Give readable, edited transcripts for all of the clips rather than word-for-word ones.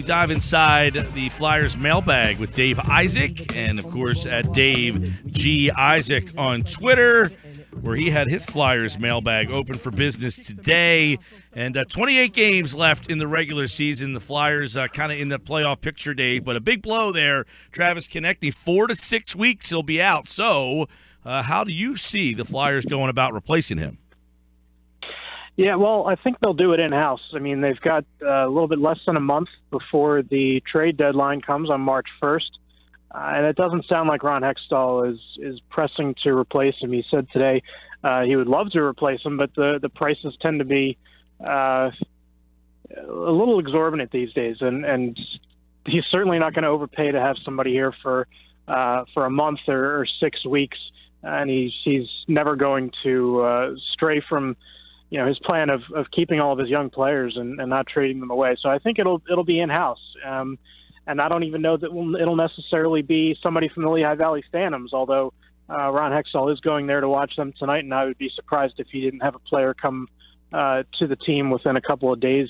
We dive inside the Flyers mailbag with Dave Isaac and, of course, at Dave G. Isaac on Twitter, where he had his Flyers mailbag open for business today. And 28 games left in the regular season. The Flyers kind of in the playoff picture, Dave, but a big blow there. Travis Konecny, 4 to 6 weeks he'll be out. So how do you see the Flyers going about replacing him? Yeah, well, I think they'll do it in-house. I mean, they've got a little bit less than a month before the trade deadline comes on March 1st. And it doesn't sound like Ron Hextall is pressing to replace him. He said today he would love to replace him, but the prices tend to be a little exorbitant these days. And he's certainly not going to overpay to have somebody here for a month or 6 weeks. And he's never going to stray from his plan of keeping all of his young players and not trading them away. So I think it'll be in-house. And I don't even know that it'll necessarily be somebody from the Lehigh Valley Phantoms, although Ron Hextall is going there to watch them tonight, and I would be surprised if he didn't have a player come to the team within a couple of days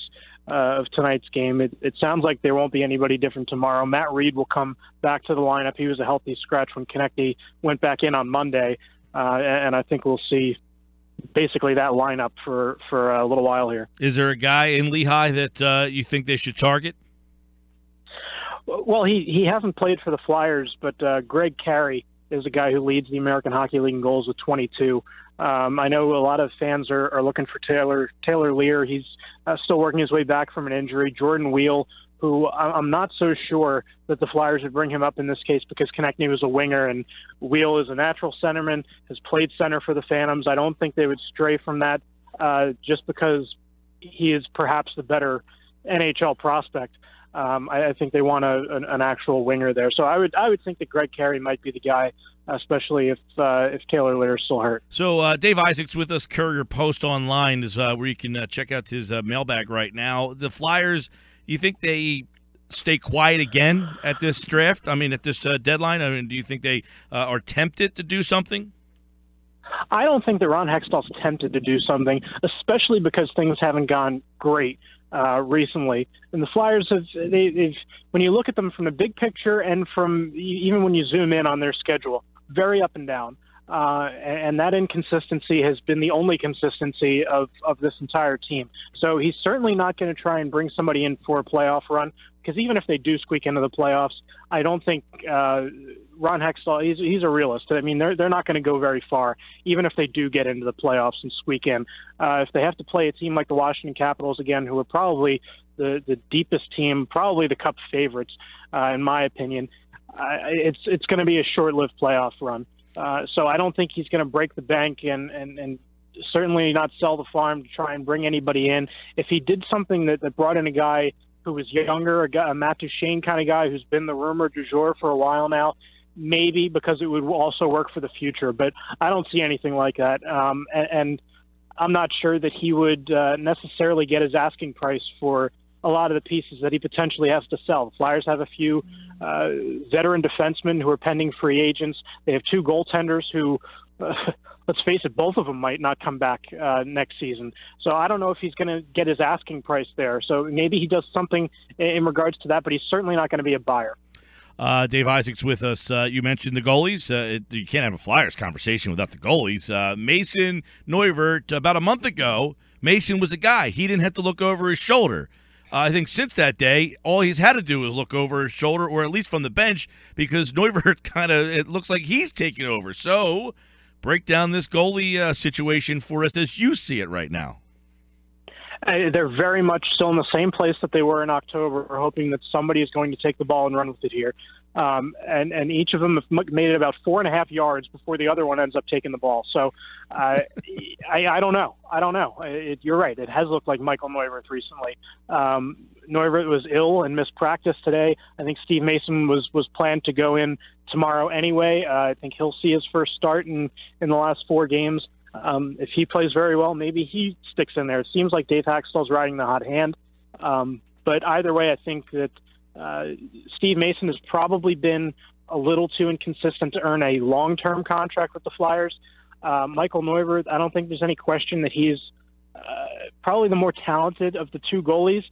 of tonight's game. It sounds like there won't be anybody different tomorrow. Matt Reed will come back to the lineup. He was a healthy scratch when Konecny went back in on Monday, and I think we'll see basically that lineup for a little while here. Is there a guy in Lehigh that you think they should target? Well, he hasn't played for the Flyers, but Greg Carey is a guy who leads the American Hockey League in goals with 22. I know a lot of fans are looking for Taylor Lear. He's still working his way back from an injury. Jordan Wheel, who I'm not so sure that the Flyers would bring him up in this case because Konecny was a winger and Wheel is a natural centerman, has played center for the Phantoms. I don't think they would stray from that just because he is perhaps the better NHL prospect. I think they want an actual winger there. So I would think that Greg Carey might be the guy, especially if Taylor Lear is still hurt. So Dave Isaac's with us. Courier Post Online is where you can check out his mailbag right now. The Flyers, you think they stay quiet again at this draft? I mean, at this deadline? I mean, do you think they are tempted to do something? I don't think that Ron Hextall's tempted to do something, especially because things haven't gone great recently. And the Flyers they've when you look at them from the big picture and from even when you zoom in on their schedule, very up and down. And that inconsistency has been the only consistency of this entire team. So he's certainly not going to try and bring somebody in for a playoff run, because even if they do squeak into the playoffs, I don't think Ron Hextall, he's a realist. I mean, they're not going to go very far, even if they do get into the playoffs and squeak in. If they have to play a team like the Washington Capitals again, who are probably the deepest team, probably the Cup favorites, in my opinion, it's going to be a short-lived playoff run. So I don't think he's going to break the bank and certainly not sell the farm to try and bring anybody in. If he did something that brought in a guy who was younger, a Matt Duchene kind of guy who's been the rumor du jour for a while now, maybe, because it would also work for the future. But I don't see anything like that. And I'm not sure that he would necessarily get his asking price for a lot of the pieces that he potentially has to sell. The Flyers have a few veteran defensemen who are pending free agents. They have 2 goaltenders who, let's face it, both of them might not come back next season. So I don't know if he's going to get his asking price there. So maybe he does something in regards to that, but he's certainly not going to be a buyer. Dave Isaac's with us. You mentioned the goalies. You can't have a Flyers conversation without the goalies. Mason Neuvirth, about a month ago, Mason was the guy. He didn't have to look over his shoulder. I think since that day, all he's had to do is look over his shoulder, or at least from the bench, because Neuvirth it looks like he's taking over. So break down this goalie situation for us as you see it right now. They're very much still in the same place that they were in October. We're hoping that somebody is going to take the ball and run with it here. And each of them have made it about 4.5 yards before the other one ends up taking the ball. So I don't know. You're right. It has looked like Michael Neuvirth recently. Neuvirth was ill and missed practice today. I think Steve Mason was planned to go in tomorrow anyway. I think he'll see his first start in the last 4 games. If he plays very well, maybe he sticks in there. It seems like Dave Hextall's riding the hot hand. But either way, I think that Steve Mason has probably been a little too inconsistent to earn a long-term contract with the Flyers. Michael Neuvirth, I don't think there's any question that he's probably the more talented of the 2 goalies,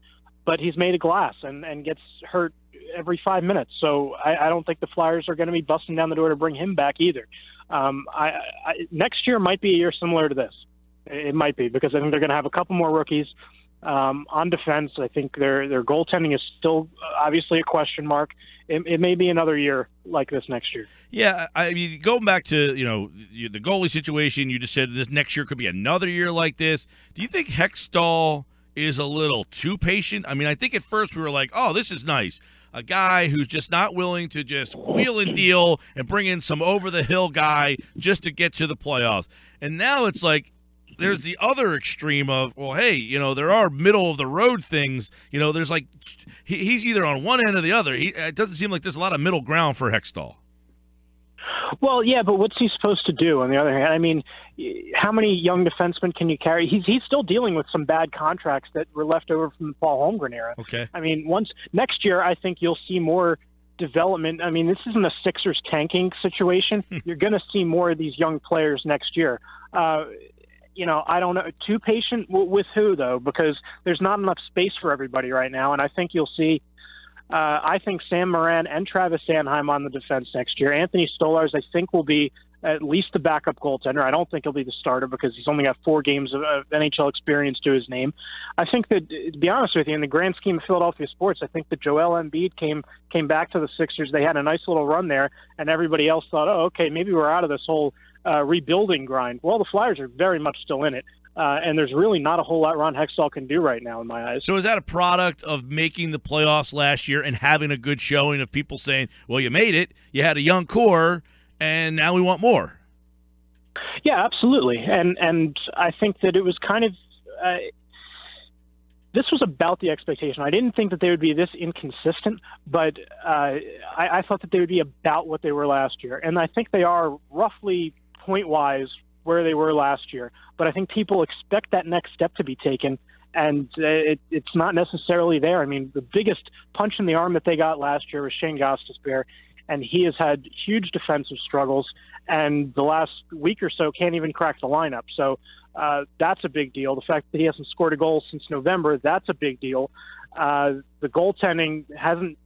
but he's made of glass and gets hurt every 5 minutes. So I don't think the Flyers are going to be busting down the door to bring him back either. Next year might be a year similar to this. It might be, because I think they're going to have a couple more rookies on defense. I think their goaltending is still obviously a question mark. It may be another year like this next year. Yeah, I mean, going back to the goalie situation, you just said this next year could be another year like this. Do you think Hextall is a little too patient? I mean, I think at first we were like, oh, this is nice. A guy who's just not willing to just wheel and deal and bring in some over-the-hill guy just to get to the playoffs. And now it's like there's the other extreme of, well, hey, there are middle-of-the-road things. There's like he's either on one end or the other. It doesn't seem like there's a lot of middle ground for Hextall. Well, yeah, but what's he supposed to do on the other hand? I mean, how many young defensemen can you carry? He's still dealing with some bad contracts that were left over from the Paul Holmgren era. Okay. I mean, next year, I think you'll see more development. I mean, this isn't a Sixers tanking situation. You're going to see more of these young players next year. I don't know. Too patient with who, though? Because there's not enough space for everybody right now, and I think you'll see I think Sam Moran and Travis Sanheim on the defense next year. Anthony Stolarz, I think, will be at least the backup goaltender. I don't think he'll be the starter because he's only got 4 games of NHL experience to his name. I think that, to be honest with you, in the grand scheme of Philadelphia sports, I think that Joel Embiid came back to the Sixers. They had a nice little run there, and everybody else thought, oh, okay, maybe we're out of this whole rebuilding grind. Well, the Flyers are very much still in it. And there's really not a whole lot Ron Hextall can do right now in my eyes. So is that a product of making the playoffs last year and having a good showing of people saying, well, you made it, you had a young core, and now we want more? Yeah, absolutely. And I think that it was kind of this was about the expectation. I didn't think that they would be this inconsistent, but I thought that they would be about what they were last year. And I think they are roughly point-wise where they were last year. But I think people expect that next step to be taken, and it's not necessarily there. I mean, the biggest punch in the arm that they got last year was Shane Gostisbehere, and he has had huge defensive struggles, and the last week or so can't even crack the lineup. So that's a big deal. The fact that he hasn't scored a goal since November, that's a big deal. The goaltending hasn't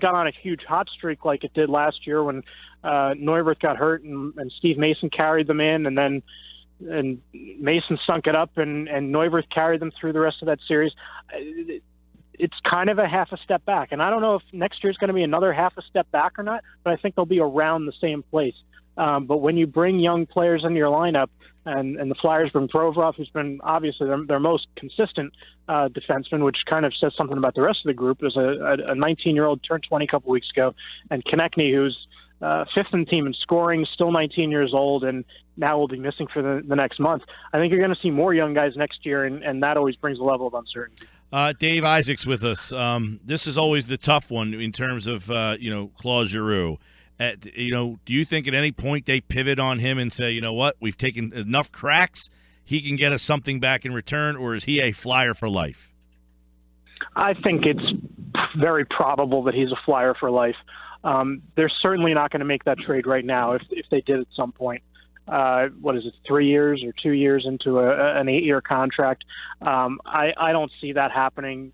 gone on a huge hot streak like it did last year when Neuvirth got hurt and Steve Mason carried them in, and Mason sunk it up, and Neuvirth carried them through the rest of that series. It's kind of a half a step back, and I don't know if next year's going to be another half a step back or not, but I think they'll be around the same place. But when you bring young players into your lineup, and the Flyers bring Provorov, who's been obviously their most consistent defenseman, which kind of says something about the rest of the group. There's a 19-year-old turned 20 a couple weeks ago, and Konecny, who's fifth in the team in scoring, still 19 years old, and now will be missing for the next month. I think you're going to see more young guys next year, and that always brings a level of uncertainty. Dave Isaac's with us. This is always the tough one in terms of Claude Giroux. Do you think at any point they pivot on him and say, you know what, we've taken enough cracks, he can get us something back in return, or is he a Flyer for life? I think it's very probable that he's a Flyer for life. They're certainly not going to make that trade right now if they did at some point. 3 years or 2 years into an 8-year contract? I don't see that happening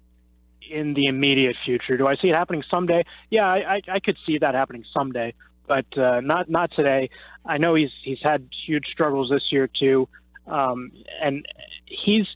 in the immediate future. Do I see it happening someday? Yeah, I could see that happening someday, but not today. I know he's had huge struggles this year too, and he's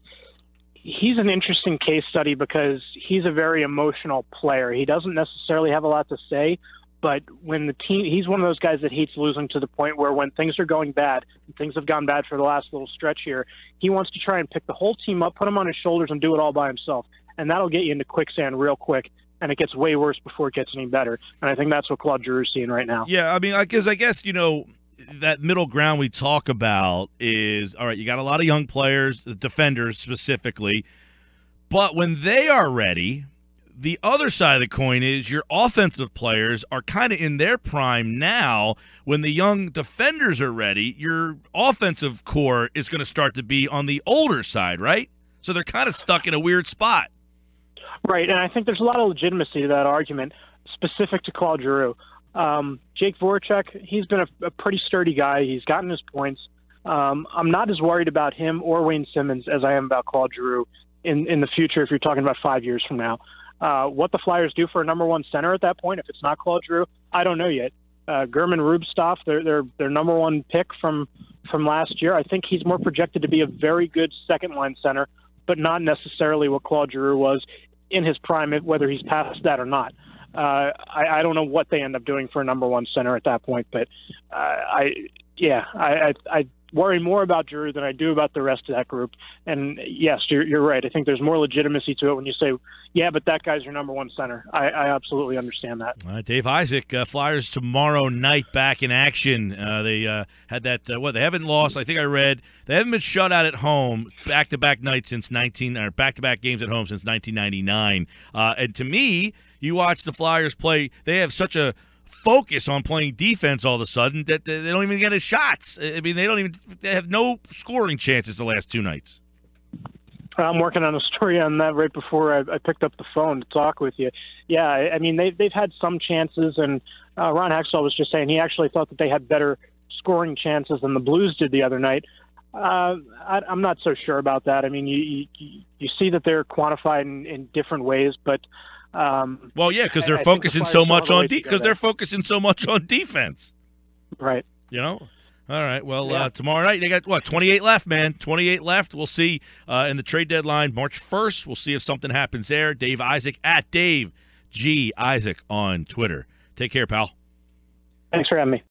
an interesting case study because he's a very emotional player. He doesn't necessarily have a lot to say, but when the team, he's one of those guys that hates losing to the point where when things are going bad, and things have gone bad for the last little stretch here, he wants to try and pick the whole team up, put them on his shoulders, and do it all by himself. And that'll get you into quicksand real quick, and it gets way worse before it gets any better. And I think that's what Claude Giroux is seeing right now. Yeah, I mean, I guess that middle ground we talk about is, all right, you got a lot of young players, the defenders specifically, but when they are ready, the other side of the coin is your offensive players are kind of in their prime now. When the young defenders are ready, your offensive core is going to start to be on the older side, right? So they're kind of stuck in a weird spot. Right, and I think there's a lot of legitimacy to that argument specific to Claude Giroux. Jake Voracek, he's been a pretty sturdy guy. He's gotten his points. I'm not as worried about him or Wayne Simmons as I am about Claude Giroux. in the future if you're talking about 5 years from now. What the Flyers do for a number one center at that point, if it's not Claude Giroux, I don't know yet. German Rubstov, their number one pick from last year, I think he's more projected to be a very good second-line center, but not necessarily what Claude Giroux was in his prime, whether he's past that or not. I don't know what they end up doing for a number one center at that point, but I worry more about Giroux than I do about the rest of that group. And yes, you're right. I think there's more legitimacy to it when you say, yeah, but that guy's your number one center. I absolutely understand that. All right, Dave Isaac, Flyers tomorrow night back in action. They had that, they haven't lost. I think I read they haven't been shut out at home back-to-back nights since back-to-back games at home since 1999. And to me, you watch the Flyers play, they have such a focus on playing defense all of a sudden that they don't even get his shots. I mean, they have no scoring chances the last two nights. I'm working on a story on that right before I picked up the phone to talk with you. Yeah, I mean, they've had some chances, and Ron Hextall was just saying he actually thought that they had better scoring chances than the Blues did the other night. I'm not so sure about that. I mean, you see that they're quantified in different ways, but well, yeah, because they're focusing so much on they're focusing so much on defense, right? You know. All right. Well, tomorrow night they got 28 left, man. 28 left. We'll see in the trade deadline, March 1st. We'll see if something happens there. Dave Isaac at Dave G Isaac on Twitter. Take care, pal. Thanks for having me.